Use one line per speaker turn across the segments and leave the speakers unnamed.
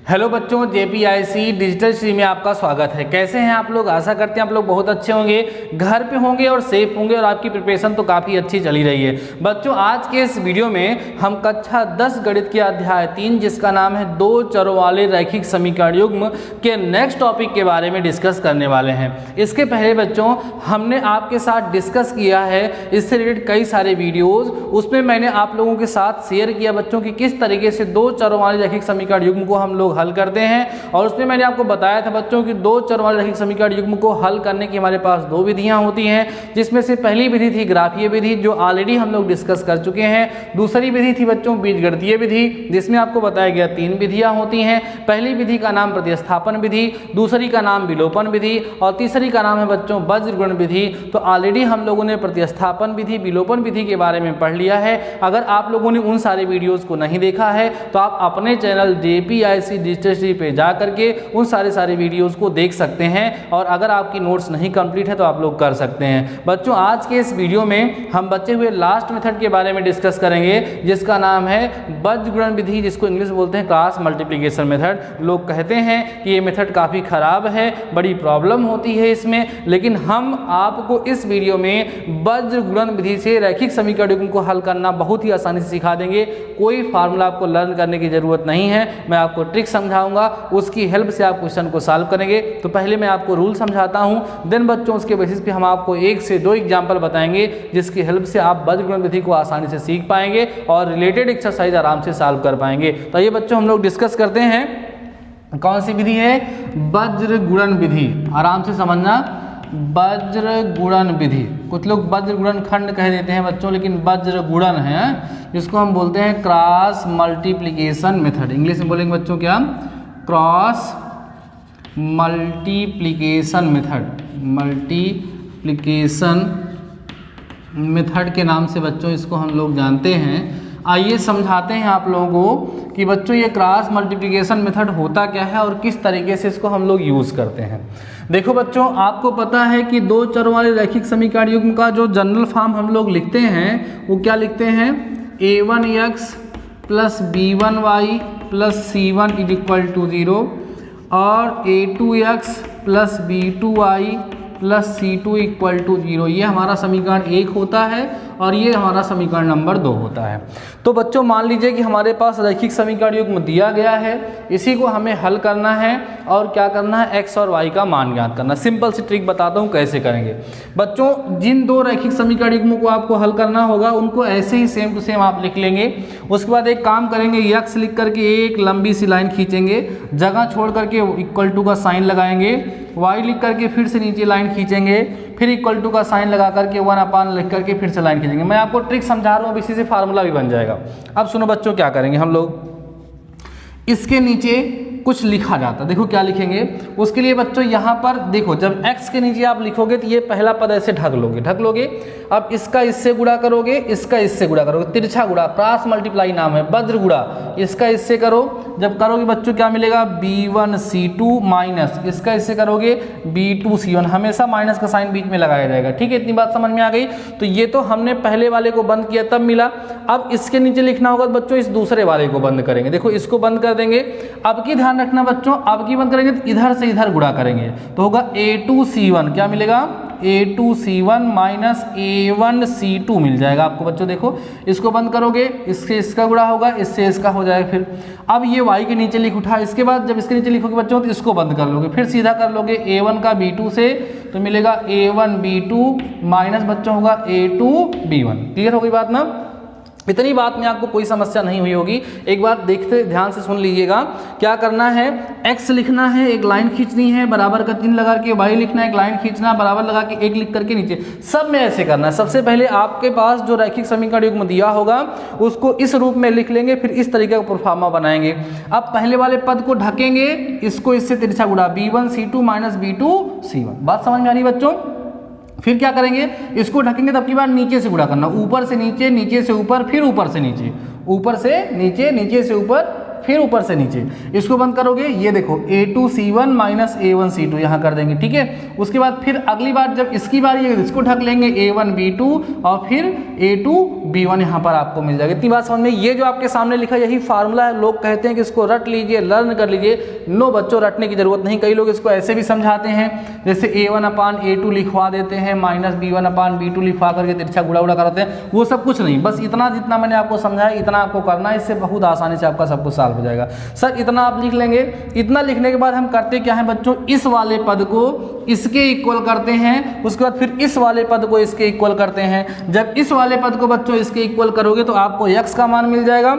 Hello बच्चों, जेपीआईसी digital stream में आपका स्वागत है। कैसे हैं आप लोग? आशा करते हैं आप लोग बहुत अच्छे होंगे, घर पे होंगे और सेफ होंगे और आपकी प्रिपरेशन तो काफ़ी अच्छी चली रही है। बच्चों, आज के इस वीडियो में हम कक्षा 10 गणित के अध्याय 3 जिसका नाम है दो चरों वाले रैखिक समीकरण युग्म के नेक्स्ट टॉपिक के बारे में डिस्कस करने वाले हैं। इसके पहले बच्चों हमने आपके साथ डिस्कस किया है इससे रिलेटेड कई सारे वीडियोज़, उसमें मैंने आप लोगों के साथ शेयर किया बच्चों की किस तरीके से दो चरों वाले रैखिक समीकरण युग्म को हम लोग हल करते हैं। और उसमें मैंने आपको बताया था बच्चों कि दो चरों वाले रैखिक समीकरण युग्म को हल करने की हमारे पास दो विधियां होती हैं, जिसमें से पहली विधि थी ग्राफीय विधि जो ऑलरेडी हम लोग डिस्कस कर चुके हैं। दूसरी विधि थी बच्चों बीजगणितीय विधि जिसमें आपको बताया गया तीन विधियां होती हैं। पहली विधि का नाम प्रतिस्थापन विधि, दूसरी का नाम विलोपन विधि और तीसरी का नाम है बच्चों वज्रगुणन विधि। तो ऑलरेडी हम लोगों ने प्रतिस्थापन विधि विलोपन विधि के बारे में पढ़ लिया है। अगर आप लोगों ने उन सारे वीडियोज़ को नहीं देखा है तो आप अपने चैनल जेपीआईसी डिजिटल स्ट्रीम पे जा करके उन सारे वीडियोस को देख सकते हैं। और अगर आपकी नोट्स नहीं कंप्लीट है तो आप लोग कर सकते हैं। बच्चों, आज के इस वीडियो में हम बचे हुए लास्ट मेथड के बारे में डिस्कस करेंगे जिसका नाम है वज्रगुणन विधि, जिसको इंग्लिश में बोलते हैं क्रॉस मल्टीप्लिकेशन मेथड। लोग कहते हैं कि ये मेथड काफ़ी ख़राब है, बड़ी प्रॉब्लम होती है इसमें, लेकिन हम आपको इस वीडियो में वज्रगुणन विधि से रैखिक समीकरण युग्म को हल करना बहुत ही आसानी से सिखा देंगे। कोई फार्मूला आपको लर्न करने की ज़रूरत नहीं है, मैं आपको ट्रिक समझाऊंगा, उसकी हेल्प से आप क्वेश्चन को सॉल्व करेंगे। तो पहले मैं आपको रूल समझाता हूं, देन बच्चों उसके बेसिस पे हम आपको एक से दो एग्जांपल बताएंगे जिसकी हेल्प से आप वज्रगुणन विधि को आसानी से सीख पाएंगे और रिलेटेड एक्सरसाइज आराम से सॉल्व कर पाएंगे। तो ये बच्चों हम लोग डिस्कस करते हैं कौन सी विधि है, वज्रगुणन विधि। आराम से समझना, वज्रगुणन विधि। कुछ लोग वज्रगुणन खंड कह देते हैं बच्चों, लेकिन वज्रगुणन है जिसको हम बोलते हैं क्रॉस मल्टीप्लिकेशन मेथड। इंग्लिश में बोलेंगे बच्चों क्या, cross multiplication method. Multiplication method के नाम से बच्चों इसको हम लोग जानते हैं। आइए समझाते हैं आप लोगों को कि बच्चों ये क्रॉस मल्टीप्लिकेशन मेथड होता क्या है और किस तरीके से इसको हम लोग यूज़ करते हैं। देखो बच्चों, आपको पता है कि दो चरों वाले रैखिक समीकरण युग्म का जो जनरल फॉर्म हम लोग लिखते हैं वो क्या लिखते हैं, a1x plus b1y plus c1 is equal to 0 और a2x plus b2y plus c2 equal to 0। ये हमारा समीकरण 1 होता है और ये हमारा समीकरण नंबर 2 होता है। तो बच्चों मान लीजिए कि हमारे पास रैखिक समीकरण युग्म दिया गया है, इसी को हमें हल करना है और क्या करना है, x और y का मान ज्ञात करना। सिंपल सी ट्रिक बताता हूँ कैसे करेंगे। बच्चों, जिन दो रैखिक समीकरण युग्मों को आपको हल करना होगा उनको ऐसे ही सेम टू सेम आप लिख लेंगे। उसके बाद एक काम करेंगे, x लिख करके एक लंबी सी लाइन खींचेंगे, जगह छोड़ करके इक्वल टू का साइन लगाएंगे, y लिख करके फिर से नीचे लाइन खींचेंगे, फिर इक्वल टू का साइन लगा करके 1/, लिख करके फिर से लाइन खींचेंगे। मैं आपको ट्रिक समझा रहा हूँ, अब इसी से फार्मूला भी बन जाएगा। अब सुनो बच्चों, क्या करेंगे हम लोग, इसके नीचे कुछ लिखा जाता है, देखो क्या लिखेंगे। उसके लिए बच्चों यहाँ पर देखो, जब x के नीचे आप लिखोगे तो ये पहला पद ऐसे ढक लोगे। अब इसका इससे गुणा करोगे, इसका इससे गुणा करोगे, तिरछा गुणा, क्रॉस मल्टीप्लाई नाम है, वज्र गुणा। इसका इससे करो, जब करोगे बच्चों क्या मिलेगा, b1c2 माइनस इसका इससे करोगे b2c1। हमेशा माइनस का साइन बीच में लगाया जाएगा, ठीक है। इतनी बात समझ में आ गई। तो ये तो हमने पहले वाले को बंद किया तब मिला। अब इसके नीचे लिखना होगा बच्चों, इस दूसरे वाले को बंद करेंगे। देखो इसको बंद कर देंगे। अब की ध्यान रखना बच्चों, अब की बंद करेंगे तो इधर से इधर गुणा करेंगे तो होगा a2c1, क्या मिलेगा, a2c1 माइनस a1c2 मिल जाएगा आपको बच्चों। देखो इसको बंद करोगे, इससे इसका गुणा होगा, इससे इसका हो जाएगा। फिर अब ये y के नीचे लिख उठा, इसके बाद जब इसके नीचे लिखोगे बच्चों तो इसको बंद कर लोगे, फिर सीधा कर लोगे a1 का b2 से, तो मिलेगा a1b2 माइनस बच्चों होगा a2b1। क्लियर हो गई बात ना। इतनी बात में आपको कोई समस्या नहीं हुई होगी। एक बार देखते ध्यान से सुन लीजिएगा, क्या करना है, x लिखना है, एक लाइन खींचनी है, बराबर का 3 लगा के, y लिखना है, एक लाइन खींचना, बराबर लगा के 1 लिख करके नीचे। सब में ऐसे करना है। सबसे पहले आपके पास जो रैखिक समीकरण युग्म दिया होगा उसको इस रूप में लिख लेंगे, फिर इस तरीके का प्रोफार्मा बनाएंगे। अब पहले वाले पद को ढकेंगे, इसको इससे तिरछा गुणा, b1c2 माइनस b2c1। बात समझ में आ रही बच्चों। फिर क्या करेंगे, इसको ढकेंगे तब की बार नीचे से गुणा करना, ऊपर से नीचे, नीचे से ऊपर, फिर ऊपर से नीचे, ऊपर से नीचे, नीचे से ऊपर, फिर ऊपर से नीचे, इसको बंद करोगे ये देखो A2C1 माइनस A1C2 यहाँ कर देंगे, ठीक है। उसके बाद फिर अगली बार जब इसकी बारी है इसको ढक लेंगे A1B2 और फिर A2B1 यहाँ पर आपको मिल जाएगा। इतनी बात समझ में। ये जो आपके सामने लिखा यही फार्मूला है। लोग कहते हैं कि इसको रट लीजिए, लर्न कर लीजिए। नो बच्चों, रटने की जरूरत नहीं। कई लोग इसको ऐसे भी समझाते हैं, जैसे A1/A2 लिखवा देते हैं, माइनस B1/B2 लिखवा करके तिरछा गुणा उड़ा कराते हैं। वो सब कुछ नहीं, बस इतना जितना मैंने आपको समझाया इतना आपको करना है, इससे बहुत आसानी से आपका सब कुछ सॉल्व हो जाएगा। सर इतना आप लिख लेंगे। इतना लिखने के बाद हम करते क्या है बच्चों, इस वाले पद को इसके इक्वल करते हैं, उसके बाद फिर इस वाले पद को इसके इक्वल करते हैं। जब इस वाले पद को बच्चों इसके इक्वल करोगे तो आपको x का मान मिल जाएगा,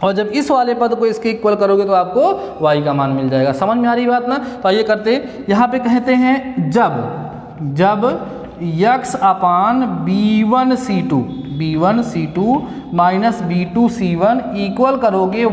और जब इस वाले पद को इसके इक्वल करोगे तो आपको y का मान मिल जाएगा। समझ में आ रही बात ना। तो आइए करते, यहाँ पे कहते हैं जब x/B1C2 माइनस B2C1 इक्वल करोगे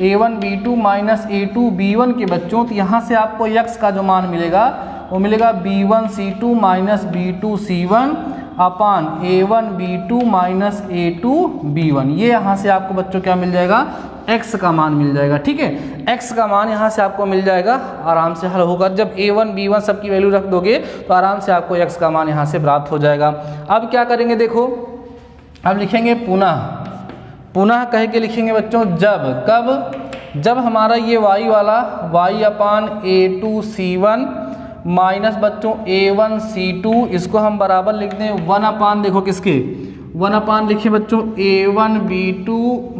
A1B2 माइनस A2B1 के बच्चों, तो यहाँ से आपको x का जो मान मिलेगा वो मिलेगा B1C2 माइनस B2C1 अपान A1B2 माइनस A2B1। ये यहाँ से आपको बच्चों क्या मिल जाएगा, x का मान मिल जाएगा, ठीक है। x का मान यहाँ से आपको मिल जाएगा, आराम से हल होगा। जब A1B1 सबकी वैल्यू रख दोगे तो आराम से आपको x का मान यहाँ से प्राप्त हो जाएगा। अब क्या करेंगे देखो, अब लिखेंगे पुनः कह के लिखेंगे बच्चों जब हमारा ये y वाला y/A2C1 माइनस बच्चों A1C2, इसको हम बराबर लिखते हैं 1/, देखो किसके 1/, लिखिए बच्चों A1B2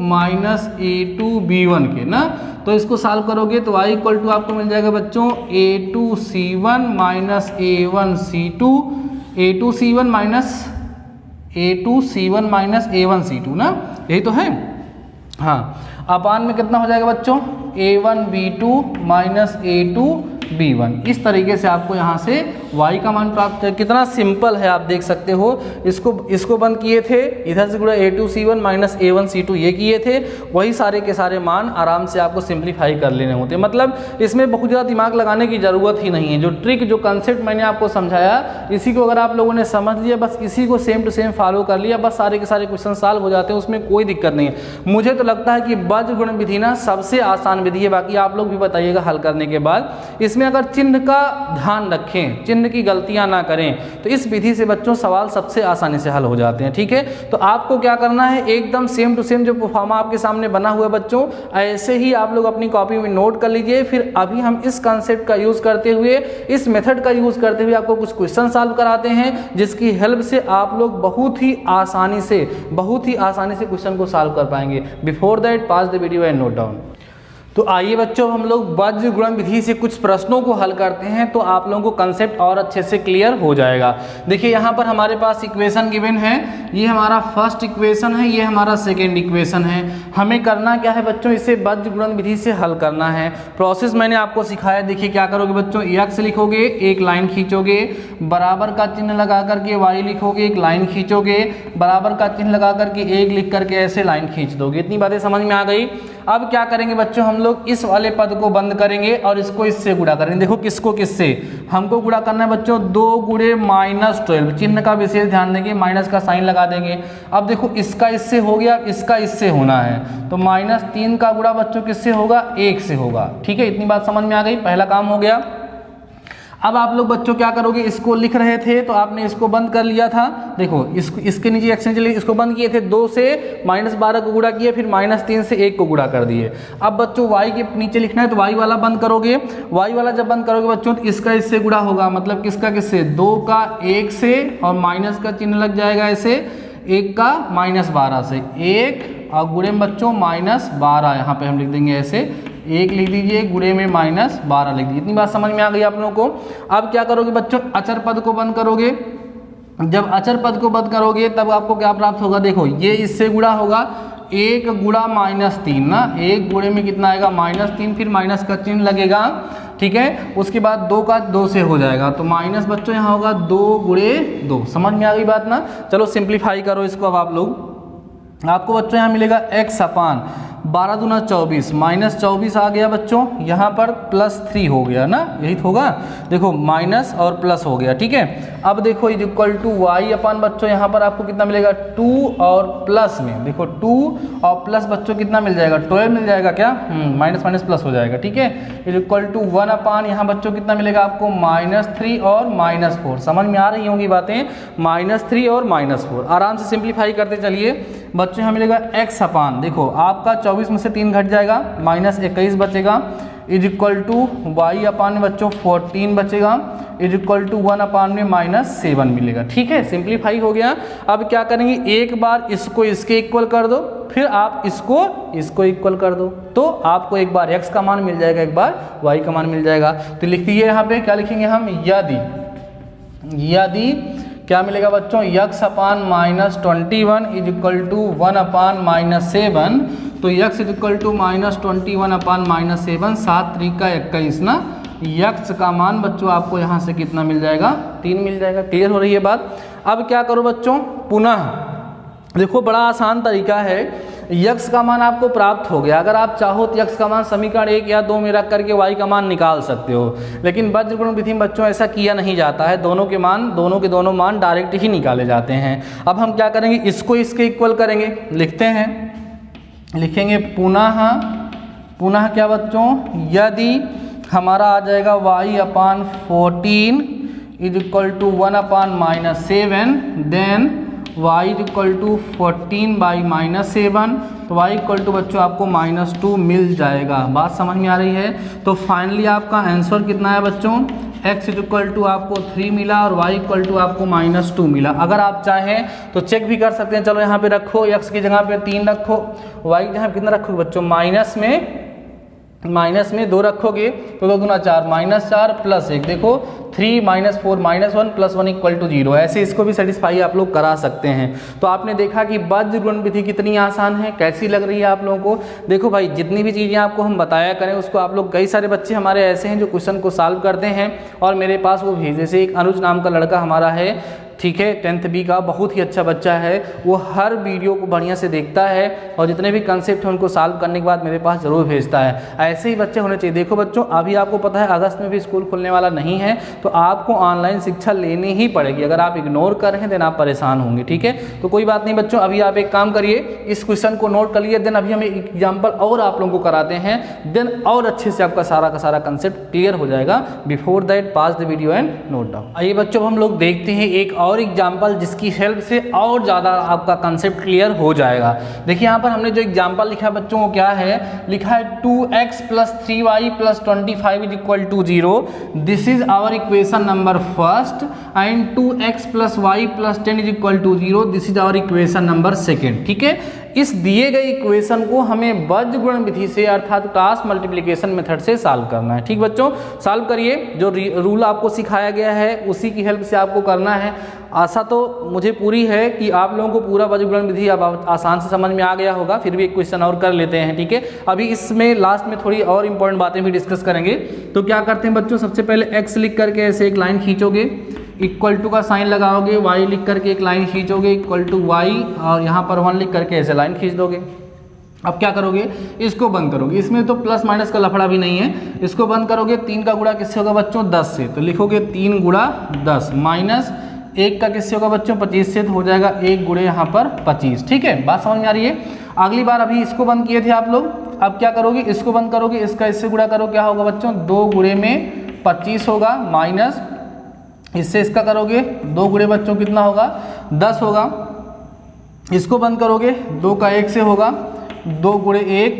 माइनस A2B1 के ना। तो इसको सॉल्व करोगे तो y इक्वल टू आपको मिल जाएगा बच्चों A2C1 minus A1C2, A2C1 minus A1C2 ना, यही तो है। हाँ, अपान में कितना हो जाएगा बच्चों A1B2 माइनस A2B1। इस तरीके से आपको यहाँ से y का मान प्राप्त है। कितना सिंपल है आप देख सकते हो। इसको बंद किए थे, इधर से गुणा A2C1 माइनस A1C2 ये किए थे, वही सारे के सारे मान आराम से आपको सिंप्लीफाई कर लेने होते हैं। मतलब इसमें बहुत ज़्यादा दिमाग लगाने की ज़रूरत ही नहीं है। जो ट्रिक जो कंसेप्ट मैंने आपको समझाया, इसी को अगर आप लोगों ने समझ लिया, बस इसी को सेम टू सेम फॉलो कर लिया, बस सारे के सारे क्वेश्चन सॉल्व हो जाते हैं, उसमें कोई दिक्कत नहीं है। मुझे तो लगता है कि बज्र गुण विधि ना सबसे आसान विधि है। बाकी आप लोग भी बताइएगा हल करने के बाद। इसमें अगर चिन्ह का ध्यान रखें, चिन्ह की गलतियां ना करें, तो इस विधि से बच्चों सवाल सबसे आसानी से हल हो जाते हैं, ठीक है। तो आपको क्या करना है, एकदम सेम टू सेम जो परफॉर्मा आपके सामने बना हुआ है बच्चों, ऐसे ही आप लोग अपनी कॉपी में नोट कर लीजिए। फिर अभी हम इस कंसेप्ट का यूज करते हुए, इस मेथड का यूज करते हुए आपको कुछ क्वेश्चन सॉल्व कराते हैं, जिसकी हेल्प से आप लोग बहुत ही आसानी से क्वेश्चन को सॉल्व कर पाएंगे। Before that pass the video and note down. तो आइए बच्चों हम लोग बज्र गुणन विधि से कुछ प्रश्नों को हल करते हैं, तो आप लोगों को कंसेप्ट और अच्छे से क्लियर हो जाएगा। देखिए यहाँ पर हमारे पास इक्वेशन गिवन है, ये हमारा फर्स्ट इक्वेशन है, ये हमारा सेकेंड इक्वेशन है। हमें करना क्या है बच्चों, इसे बज्र गुणन विधि से हल करना है। प्रोसेस मैंने आपको सिखाया। देखिए क्या करोगे बच्चों, x लिखोगे, एक लाइन खींचोगे, बराबर का चिन्ह लगा करके y लिखोगे, एक लाइन खींचोगे, बराबर का चिन्ह लगा करके 1 लिख करके ऐसे लाइन खींच दोगे। इतनी बातें समझ में आ गई। अब क्या करेंगे बच्चों, हम लोग इस वाले पद को बंद करेंगे और इसको इससे गुणा करेंगे। देखो किसको किससे हमको गुणा करना है बच्चों, 2 गुणे -12। चिन्ह का विशेष ध्यान देंगे, माइनस का साइन लगा देंगे। अब देखो इसका इससे हो गया, इसका इससे होना है, तो -3 का गुणा बच्चों किससे होगा, 1 से होगा, ठीक है। इतनी बात समझ में आ गई, पहला काम हो गया। अब आप लोग बच्चों क्या करोगे, इसको लिख रहे थे तो आपने इसको बंद कर लिया था। देखो इसके नीचे एक्शन चलिए, इसको बंद किए थे, 2 से -12 को गुणा किए, फिर -3 से 1 को गुणा कर दिए। अब बच्चों y के नीचे लिखना है तो y वाला बंद करोगे। y वाला जब बंद करोगे बच्चों तो इसका इससे गुणा होगा, मतलब किसका किससे, 2 का 1 से, और माइनस का चिन्ह लग जाएगा ऐसे, 1 का -12 से, 1 और गुणे में बच्चों -12, यहाँ पे हम लिख देंगे ऐसे, 1 लिख दीजिए, गुणे में -12 लिख दीजिए। इतनी बात समझ में आ गई आप लोगों को। अब क्या करोगे बच्चों, अचर पद को बंद करोगे। जब अचर पद को बंद करोगे तब आपको क्या प्राप्त होगा, देखो ये इससे गुणा होगा, 1 गुणा -3 ना, 1 गुणे में कितना आएगा -3, फिर माइनस का चिन्ह लगेगा, ठीक है। उसके बाद 2 का 2 से हो जाएगा, तो माइनस बच्चों यहाँ होगा 2 गुणे 2। समझ में आ गई बात ना। चलो सिंप्लीफाई करो इसको। अब आप लोग, आपको बच्चों यहाँ मिलेगा x अपान 12 दूना 24, -24 आ गया बच्चों, यहाँ पर +3 हो गया ना, यही तो होगा। देखो माइनस और प्लस हो गया, ठीक है। अब देखो इज इक्वल टू वाई अपान बच्चों यहाँ पर आपको कितना मिलेगा 2 और प्लस में देखो 2 और प्लस बच्चों कितना मिल जाएगा 12 मिल जाएगा क्या, माइनस माइनस प्लस हो जाएगा, ठीक है। इज इक्वल टू 1 अपान यहाँ बच्चों कितना मिलेगा आपको -3 और -4, समझ में आ रही होंगी बातें, -3 और -4। आराम से सिंप्लीफाई करते चलिए बच्चों, यहाँ मिलेगा x अपान, देखो आपका 24 में से 3 घट जाएगा, -21 बचेगा, इज इक्वल टू वाई अपान में बच्चों 14 बचेगा, इज इक्वल टू 1 अपान में -7 मिलेगा, ठीक है। सिंप्लीफाई हो गया। अब क्या करेंगे, एक बार इसको इसके इक्वल कर दो, फिर आप इसको इक्वल कर दो, तो आपको एक बार x का मान मिल जाएगा, एक बार y का मान मिल जाएगा। तो लिख दीजिए यहाँ पे, क्या लिखेंगे हम, यदि क्या मिलेगा बच्चों, x upon -21 is equal to 1 upon -7, तो x is equal to -21 upon -7, 7 त्रिका 21 ना, x का मान बच्चों आपको यहाँ से कितना मिल जाएगा, 3 मिल जाएगा। क्लियर हो रही है बात। अब क्या करो बच्चों, पुनः देखो बड़ा आसान तरीका है, x का मान आपको प्राप्त हो गया, अगर आप चाहो तो x का मान समीकरण 1 या 2 में रख करके y का मान निकाल सकते हो, लेकिन वज्रगुणन विधि में बच्चों ऐसा किया नहीं जाता है, दोनों के दोनों मान डायरेक्ट ही निकाले जाते हैं। अब हम क्या करेंगे, इसको इसके इक्वल करेंगे, लिखते हैं, लिखेंगे पुनः क्या बच्चों, यदि हमारा आ जाएगा y upon 14 is equal to 1 upon -7, then y is equal to 14 by -7, तो y इक्वल टू बच्चों आपको -2 मिल जाएगा। बात समझ में आ रही है। तो फाइनली आपका आंसर कितना है बच्चों, x इज इक्वल टू आपको 3 मिला और y इक्वल टू आपको -2 मिला। अगर आप चाहें तो चेक भी कर सकते हैं, चलो यहाँ पे रखो, x की जगह पे 3 रखो, y की जगह कितना रखोगे बच्चों, माइनस में 2 रखोगे तो 2 दूना 4, -4 प्लस 1, देखो 3 -4 -1 प्लस 1 इक्वल टू 0, ऐसे इसको भी सेटिस्फाई आप लोग करा सकते हैं। तो आपने देखा कि वज्रगुणन विधि कितनी आसान है, कैसी लग रही है आप लोगों को। देखो भाई, जितनी भी चीज़ें आपको हम बताया करें उसको आप लोग, कई सारे बच्चे हमारे ऐसे हैं जो क्वेश्चन को सॉल्व करते हैं और मेरे पास वो भेज, जैसे एक अनुज नाम का लड़का हमारा है, ठीक है, 10th B का, बहुत ही अच्छा बच्चा है, वो हर वीडियो को बढ़िया से देखता है और जितने भी कंसेप्ट हैं उनको सॉल्व करने के बाद मेरे पास ज़रूर भेजता है। ऐसे ही बच्चे होने चाहिए। देखो बच्चों, अभी आपको पता है अगस्त में भी स्कूल खुलने वाला नहीं है, तो आपको ऑनलाइन शिक्षा लेनी ही पड़ेगी। अगर आप इग्नोर कर रहे हैं देन आप परेशान होंगे, ठीक है। तो कोई बात नहीं बच्चों, अभी आप एक काम करिए, इस क्वेश्चन को नोट कर लिए, देन अभी हम एक एग्जाम्पल और आप लोगों को कराते हैं, देन और अच्छे से आपका सारा का सारा कंसेप्ट क्लियर हो जाएगा। Before that pass the video and note down. आइए बच्चों, हम लोग देखते हैं एक और एग्जाम्पल जिसकी हेल्प से और ज़्यादा आपका कंसेप्ट क्लियर हो जाएगा। देखिए यहाँ पर हमने जो एग्जाम्पल लिखा है बच्चों, वो क्या है, लिखा है 2x + 3y + 25 is equal to 0। This is our equation number first, and 2x + y + 10 is equal to 0, this is our equation number second, ठीक है। इस दिए गए इक्वेशन को हमें वज्रगुणन विधि से अर्थात क्रॉस मल्टीप्लिकेशन मेथड से सॉल्व करना है। ठीक बच्चों, सॉल्व करिए, जो रूल आपको सिखाया गया है उसी की हेल्प से आपको करना है। आशा तो मुझे पूरी है कि आप लोगों को पूरा वज्रगुणन विधि अब आसान से समझ में आ गया होगा। फिर भी एक क्वेश्चन और कर लेते हैं, ठीक है। अभी इसमें लास्ट में थोड़ी और इंपॉर्टेंट बातें भी डिस्कस करेंगे। तो क्या करते हैं बच्चों, सबसे पहले x लिख करके ऐसे एक लाइन खींचोगे, इक्वल टू का साइन लगाओगे, y लिख करके एक लाइन खींचोगे, इक्वल टू y, और यहाँ पर 1 लिख करके ऐसे लाइन खींच दोगे। अब क्या करोगे, इसको बंद करोगे। इसमें तो प्लस माइनस का लफड़ा भी नहीं है, इसको बंद करोगे। 3 का गुणा किससे होगा बच्चों, 10 से, तो लिखोगे 3 गुणा 10, माइनस 1 का किससे होगा बच्चों, 25 से, तो हो जाएगा 1 गुणे यहाँ पर 25। ठीक है, बात समझ में आ रही है। अगली बार अभी इसको बंद किए थे आप लोग, अब क्या करोगे, इसको बंद करोगे, इसका इससे गुणा करो, क्या होगा बच्चों, 2 गुणे में 25 होगा, माइनस इससे इसका करोगे, 2 गुणे बच्चों कितना होगा, 10 होगा। इसको बंद करोगे, 2 का 1 से होगा, 2 गुणे 1,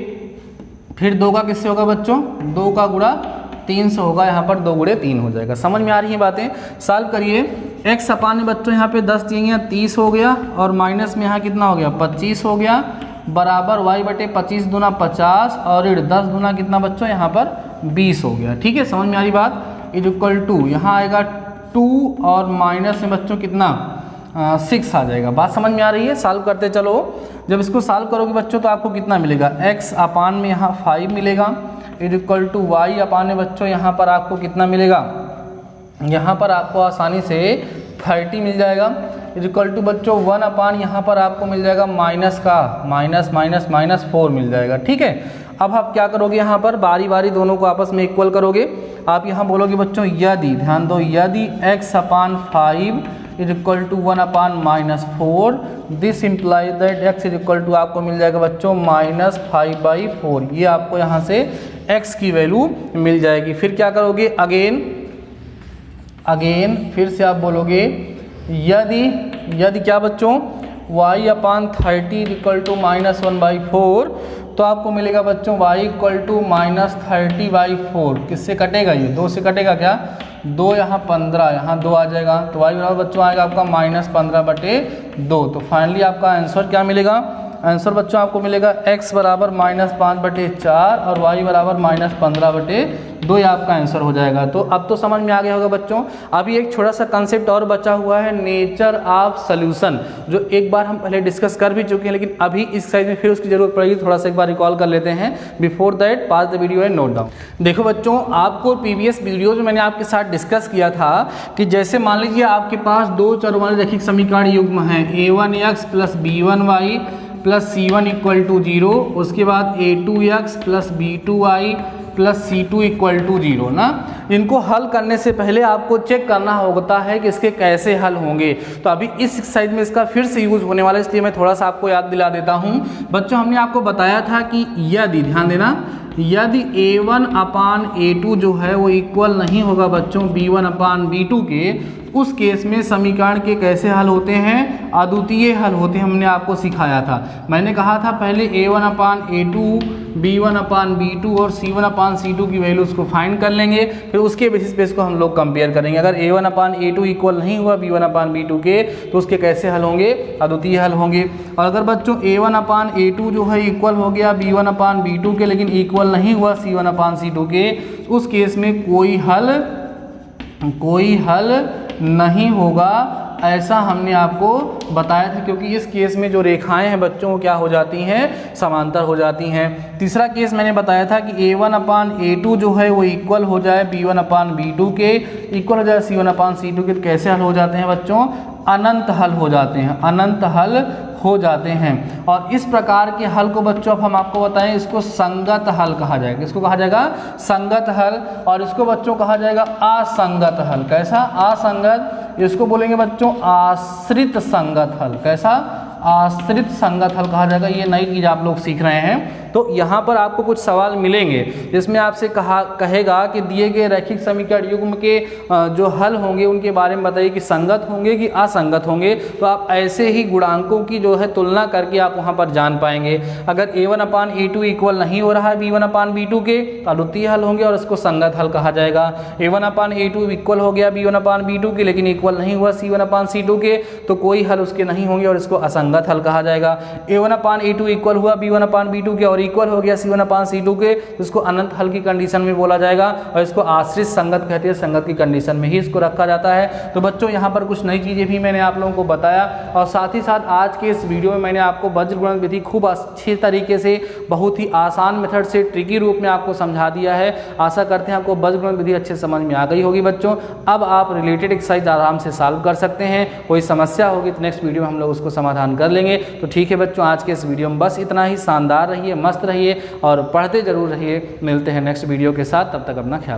फिर 2 का किससे होगा बच्चों, 2 का गुणा 3 से होगा, यहाँ पर 2 गुणे 3 हो जाएगा। समझ में आ रही है बातें। सॉल्व करिए, x अपान में बच्चों यहाँ पे 10 दिए हैं, 30 हो गया, और माइनस में यहाँ कितना हो गया, 25 हो गया, बराबर y बटे 25 दूना 50, और 10 दूना कितना बच्चों, यहाँ पर 20 हो गया। ठीक है, समझ में आ रही बात। इज इक्वल टू, यहाँ आएगा 2 और माइनस में बच्चों कितना 6 आ जाएगा। बात समझ में आ रही है। सॉल्व करते चलो, जब इसको सॉल्व करोगे बच्चों तो आपको कितना मिलेगा, x अपान में यहाँ 5 मिलेगा, इज इक्वल टू y अपान में बच्चों यहाँ पर आपको कितना मिलेगा, यहाँ पर आपको आसानी से 30 मिल जाएगा, इक्वल टू बच्चों 1 अपान यहाँ पर आपको मिल जाएगा माइनस का -4 मिल जाएगा। ठीक है, अब आप क्या करोगे, यहाँ पर बारी बारी दोनों को आपस में इक्वल करोगे। आप यहाँ बोलोगे बच्चों यदि, ध्यान दो, यदि x upon 5 is equal to 1 upon -4, this implies that x is equal to आपको मिल जाएगा बच्चों -5/4। ये आपको यहाँ से x की वैल्यू मिल जाएगी। फिर क्या करोगे, अगेन फिर से आप बोलोगे यदि क्या बच्चों y अपान 30 इक्वल टू -1/4, तो आपको मिलेगा बच्चों y इक्वल टू -30/4। किससे कटेगा, ये 2 से कटेगा क्या, 2 यहाँ 15, यहाँ 2 आ जाएगा, तो y बराबर बच्चों आएगा आपका -15/2। तो फाइनली आपका आंसर क्या मिलेगा, आंसर बच्चों आपको मिलेगा x बराबर -5/4 और y बराबर -15/2, ये आपका आंसर हो जाएगा। तो अब तो समझ में आ गया होगा बच्चों। अभी एक छोटा सा कंसेप्ट और बचा हुआ है, नेचर ऑफ सॉल्यूशन, जो एक बार हम पहले डिस्कस कर भी चुके हैं, लेकिन अभी इस साइज में फिर उसकी जरूरत पड़ेगी। थोड़ा सा एक बार रिकॉल कर लेते हैं। Before that pass the video and note down. देखो बच्चों, आपको प्रीवियस वीडियोज में मैंने आपके साथ डिस्कस किया था कि जैसे मान लीजिए आपके पास 2 चरों वाले रैखिक समीकरण युग्म है, a1x plus b1y plus c1 equal to 0, उसके बाद a2x plus b2y plus c2 equal to 0 ना। इनको हल करने से पहले आपको चेक करना होता है कि इसके कैसे हल होंगे। तो अभी इस एक्सरसाइज में इसका फिर से यूज़ होने वाला है, इसलिए मैं थोड़ा सा आपको याद दिला देता हूँ। बच्चों, हमने आपको बताया था कि यदि, ध्यान देना, यदि a1 अपान a2 जो है वो इक्वल नहीं होगा बच्चों b1 अपान b2 के, उस केस में समीकरण के कैसे हल होते हैं, अद्वितीय हल होते हैं। हमने आपको सिखाया था, मैंने कहा था पहले a1 अपान a2, b1 अपान b2 और c1 अपान c2 की वैल्यूज़ को फाइंड कर लेंगे, फिर उसके बेसिस पे इसको हम लोग कंपेयर करेंगे। अगर a1 अपान a2 इक्वल नहीं हुआ b1 अपान b2 के, तो उसके कैसे हल होंगे, अद्वितीय हल होंगे। और अगर बच्चों a1 अपान a2 जो है इक्वल हो गया b1 अपान b2 के, लेकिन इक्वल नहीं हुआ c1 अपान c2 के, उस केस में कोई हल नहीं होगा, ऐसा हमने आपको बताया था। क्योंकि इस केस में जो रेखाएं हैं बच्चों क्या हो जाती हैं, समांतर हो जाती हैं। तीसरा केस मैंने बताया था कि a1 अपान a2 जो है वो इक्वल हो जाए b1 अपान b2 के, इक्वल हो जाए c1 अपान c2 के। कैसे हल हो जाते हैं बच्चों, अनंत हल हो जाते हैं, अनंत हल हो जाते हैं। और इस प्रकार के हल को बच्चों अब हम आपको बताएं, इसको संगत हल कहा जाएगा। इसको कहा जाएगा संगत हल, और इसको बच्चों कहा जाएगा असंगत हल। कैसा, असंगत। इसको बोलेंगे बच्चों आश्रित संगत हल। कैसा, आश्रित संगत हल कहा जाएगा। ये नई चीज़ आप लोग सीख रहे हैं। तो यहाँ पर आपको कुछ सवाल मिलेंगे जिसमें आपसे कहेगा कि दिए गए रैखिक समीकरण युग्म के जो हल होंगे उनके बारे में बताइए कि संगत होंगे कि असंगत होंगे। तो आप ऐसे ही गुणांकों की जो है तुलना करके आप वहाँ पर जान पाएंगे। अगर a1 अपान a2 इक्वल नहीं हो रहा है b1 अपान b2 के, तो अद्वितीय हल होंगे और इसको संगत हल कहा जाएगा। a1 अपान a2 इक्वल हो गया b1 अपान b2 के, लेकिन इक्वल नहीं हुआ c1 अपान c2 के, तो कोई हल उसके नहीं होंगे और इसको असंगत हल कहा जाएगा। a1 अपान a2 इक्वल हुआ b1 अपान b2 के और इक्वल हो गया c1 अपान c2 के, तो इसको अनंत हल की कंडीशन में बोला जाएगा और इसको आश्रित संगत कहते हैं। संगत की कंडीशन में ही इसको रखा जाता है। तो बच्चों, यहाँ पर कुछ नई चीज़ें भी मैंने आप लोगों को बताया, और साथ ही साथ आज के इस वीडियो में मैंने आपको वज्र गुणन विधि खूब अच्छे तरीके से, बहुत ही आसान मेथड से, ट्रिकी रूप में आपको समझा दिया है। आशा करते हैं आपको वज्र गुणन विधि अच्छे समझ में आ गई होगी बच्चों। अब आप रिलेटेड एक्सरसाइज आराम से सॉल्व कर सकते हैं। कोई समस्या होगी तो नेक्स्ट वीडियो में हम लोग उसको समाधान कर लेंगे। तो ठीक है बच्चों, आज के इस वीडियो में बस इतना ही। शानदार रहिए, मस्त रहिए और पढ़ते जरूर रहिए। मिलते हैं नेक्स्ट वीडियो के साथ, तब तक अपना ख्याल रखिए।